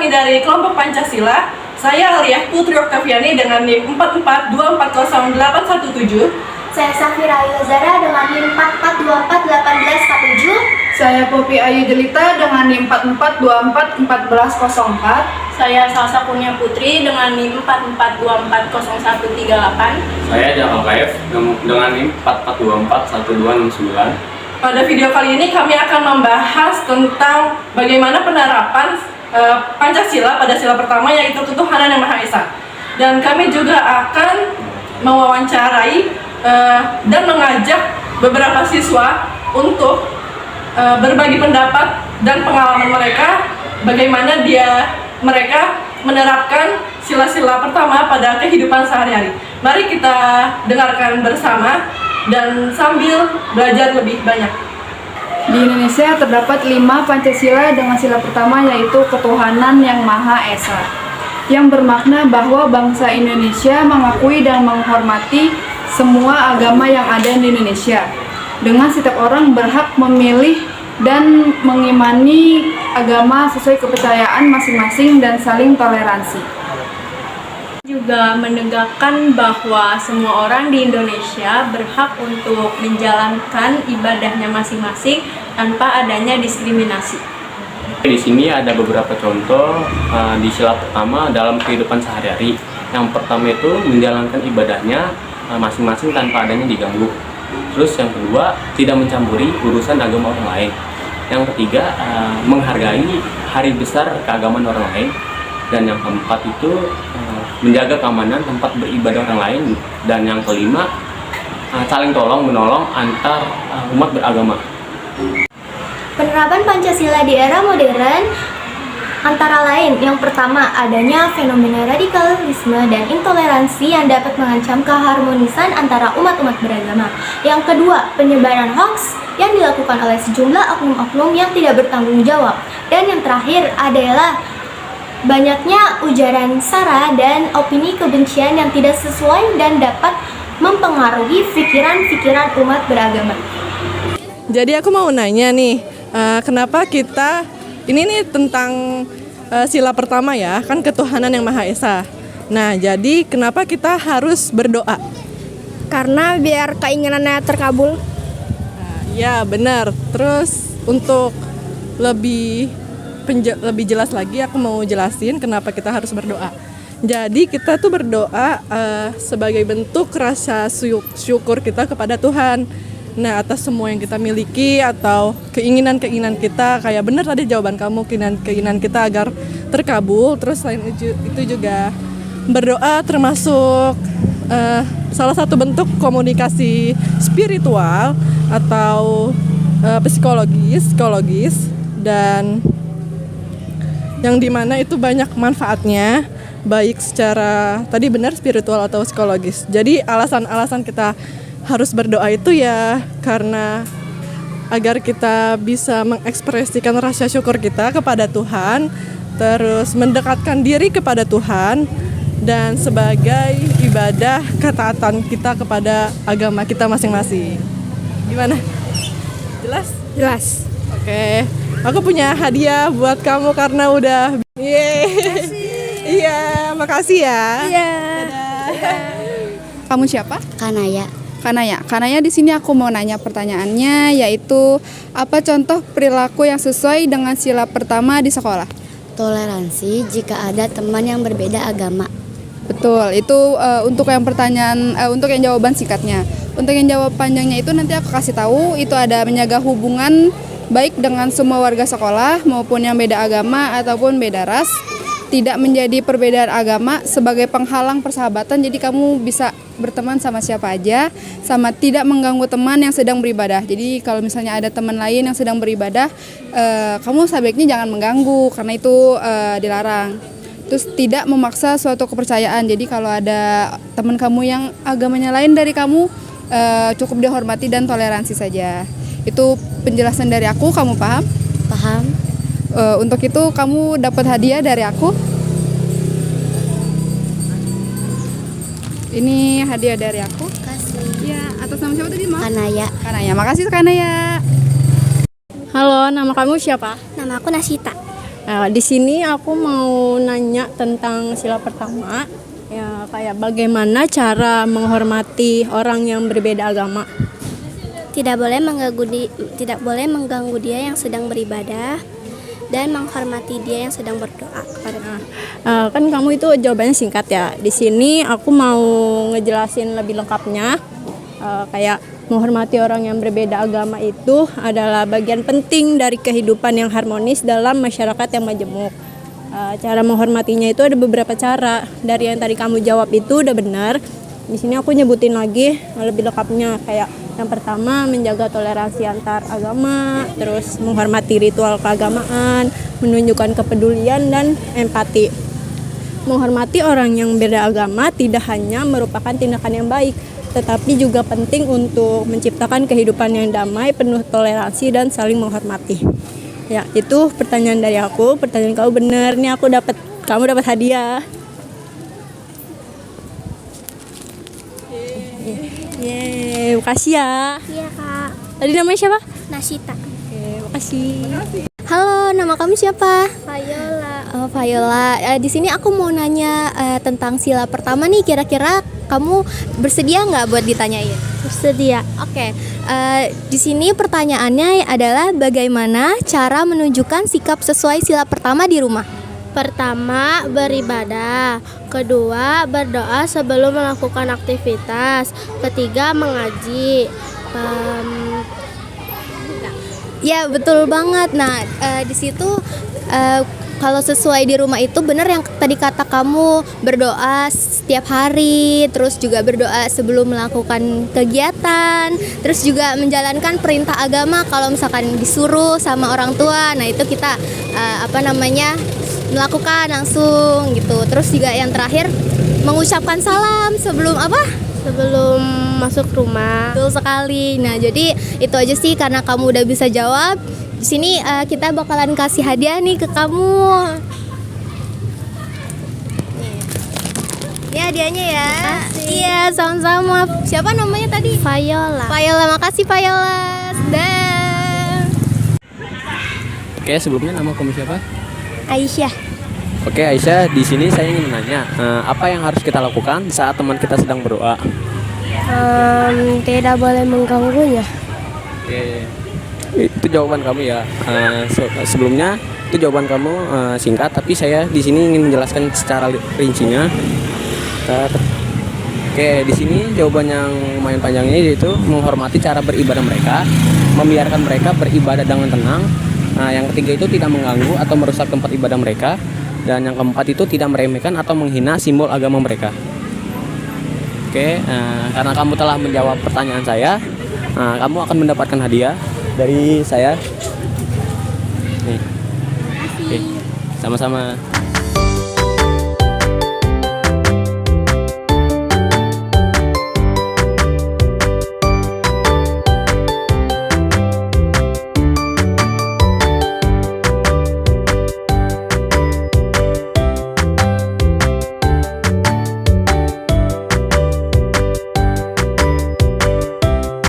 kami dari kelompok Pancasila. Saya Alia Putri Oktaviani dengan NIM 44240817. Saya Safira Ayu Zara dengan NIM 44241847. Saya Poppy Ayu Jelita dengan NIM 44241404. Saya Salsa Kurnia Putri dengan NIM 44240138. Saya Jakal Kaif dengan NIM 44241269. Pada video kali ini kami akan membahas tentang bagaimana penerapan Pancasila pada sila pertama, yaitu ketuhanan yang Maha Esa. Dan kami juga akan mewawancarai dan mengajak beberapa siswa untuk berbagi pendapat dan pengalaman mereka bagaimana mereka menerapkan sila-sila pertama pada kehidupan sehari-hari. Mari kita dengarkan bersama dan sambil belajar lebih banyak. Di Indonesia terdapat 5 Pancasila dengan sila pertama, yaitu ketuhanan yang Maha Esa, yang bermakna bahwa bangsa Indonesia mengakui dan menghormati semua agama yang ada di Indonesia, dengan setiap orang berhak memilih dan mengimani agama sesuai kepercayaan masing-masing dan saling toleransi. Juga menegakkan bahwa semua orang di Indonesia berhak untuk menjalankan ibadahnya masing-masing tanpa adanya diskriminasi. Di sini ada beberapa contoh di sila pertama dalam kehidupan sehari-hari. Yang pertama itu menjalankan ibadahnya masing-masing tanpa adanya diganggu. Terus yang kedua, tidak mencampuri urusan agama orang lain. Yang ketiga, menghargai hari besar keagamaan orang lain. Dan yang keempat itu menjaga keamanan tempat beribadah orang lain. Dan yang kelima, saling tolong menolong antar umat beragama. Penerapan Pancasila di era modern antara lain, yang pertama, adanya fenomena radikalisme dan intoleransi yang dapat mengancam keharmonisan antara umat-umat beragama. Yang kedua, penyebaran hoaks yang dilakukan oleh sejumlah oknum-oknum yang tidak bertanggung jawab. Dan yang terakhir adalah banyaknya ujaran sara dan opini kebencian yang tidak sesuai dan dapat mempengaruhi pikiran-pikiran umat beragama. Jadi aku mau nanya nih, kenapa kita ini nih tentang sila pertama ya, kan ketuhanan yang Maha Esa. Nah, jadi kenapa kita harus berdoa? Karena biar keinginannya terkabul. Ya benar. Terus untuk lebih jelas lagi, aku mau jelasin kenapa kita harus berdoa. Jadi kita tuh berdoa sebagai bentuk rasa syukur kita kepada Tuhan. Nah, atas semua yang kita miliki atau keinginan-keinginan kita, kayak benar tadi jawaban kamu, keinginan kita agar terkabul. Terus selain itu juga berdoa termasuk salah satu bentuk komunikasi spiritual atau psikologis dan yang dimana itu banyak manfaatnya, baik secara tadi benar spiritual atau psikologis. Jadi alasan-alasan kita harus berdoa itu ya karena agar kita bisa mengekspresikan rasa syukur kita kepada Tuhan, terus mendekatkan diri kepada Tuhan, dan sebagai ibadah ketaatan kita kepada agama kita masing-masing. Gimana? Jelas? Jelas. Oke. Aku punya hadiah buat kamu karena udah Iya, makasih ya. Iya. Kamu siapa? Kanaya. Kanaya di sini aku mau nanya pertanyaannya, yaitu apa contoh perilaku yang sesuai dengan sila pertama di sekolah? Toleransi jika ada teman yang berbeda agama. Betul, itu untuk yang pertanyaan, untuk yang jawaban singkatnya. Untuk yang jawab panjangnya itu nanti aku kasih tahu, itu ada menjaga hubungan baik dengan semua warga sekolah maupun yang beda agama ataupun beda ras. Tidak menjadi perbedaan agama sebagai penghalang persahabatan, jadi kamu bisa berteman sama siapa aja, sama tidak mengganggu teman yang sedang beribadah. Jadi kalau misalnya ada teman lain yang sedang beribadah, kamu sebaiknya jangan mengganggu karena itu dilarang. Terus tidak memaksa suatu kepercayaan, jadi kalau ada teman kamu yang agamanya lain dari kamu, cukup dihormati dan toleransi saja. Itu penjelasan dari aku, kamu paham? Paham. Untuk itu kamu dapat hadiah dari aku. Ini hadiah dari aku. Kasih. Ya, atas nama siapa tadi, Ma? Kanaya. Kanaya. Makasih Kanaya. Halo, nama kamu siapa? Nama aku Nasita. Di sini aku mau nanya tentang sila pertama, ya kayak bagaimana cara menghormati orang yang berbeda agama. Tidak boleh mengganggu dia yang sedang beribadah dan menghormati dia yang sedang berdoa kepada. Kan kamu itu jawabannya singkat ya. Di sini aku mau ngejelasin lebih lengkapnya. Kayak menghormati orang yang berbeda agama itu adalah bagian penting dari kehidupan yang harmonis dalam masyarakat yang majemuk. Cara menghormatinya itu ada beberapa cara. Dari yang tadi kamu jawab itu udah benar. Di sini aku nyebutin lagi lebih lengkapnya, kayak yang pertama menjaga toleransi antar agama, terus menghormati ritual keagamaan, menunjukkan kepedulian dan empati. Menghormati orang yang beda agama tidak hanya merupakan tindakan yang baik, tetapi juga penting untuk menciptakan kehidupan yang damai, penuh toleransi dan saling menghormati. Ya, itu pertanyaan dari aku. Pertanyaan kamu benar. Nih kamu dapat hadiah. Yeay, makasih ya. Iya kak. Tadi namanya siapa? Nasita. Oke, makasih. Halo, nama kamu siapa? Viola. Oh, Viola. Di sini aku mau nanya tentang sila pertama nih. Kira-kira kamu bersedia nggak buat ditanyain? Bersedia. Oke. Di sini pertanyaannya adalah bagaimana cara menunjukkan sikap sesuai sila pertama di rumah? Pertama, beribadah. Kedua, berdoa sebelum melakukan aktivitas. Ketiga, mengaji. Ya, betul banget. Nah, di situ kalau sesuai di rumah itu benar yang tadi kata kamu, berdoa setiap hari, terus juga berdoa sebelum melakukan kegiatan, terus juga menjalankan perintah agama kalau misalkan disuruh sama orang tua. Nah, itu kita melakukan langsung gitu. Terus juga yang terakhir mengucapkan salam sebelum Sebelum masuk rumah. Betul sekali. Nah, jadi itu aja sih karena kamu udah bisa jawab. Di sini kita bakalan kasih hadiah nih ke kamu. Ini hadiahnya ya. Iya, sama-sama. Siapa namanya tadi? Viola. Viola, makasih Viola. Dan Oke, sebelumnya nama kamu siapa? Aisyah. Oke Aisyah, di sini saya ingin menanya, apa yang harus kita lakukan saat teman kita sedang berdoa? Tidak boleh mengganggunya. Oke, itu jawaban kamu ya. Sebelumnya itu jawaban kamu singkat, tapi saya di sini ingin menjelaskan secara rincinya. Oke, di sini jawaban yang lumayan panjangnya yaitu menghormati cara beribadah mereka, membiarkan mereka beribadah dengan tenang. Nah, yang ketiga itu tidak mengganggu atau merusak tempat ibadah mereka. Dan yang keempat itu tidak meremehkan atau menghina simbol agama mereka. Oke, karena kamu telah menjawab pertanyaan saya, kamu akan mendapatkan hadiah dari saya. Nih. Oke, sama-sama.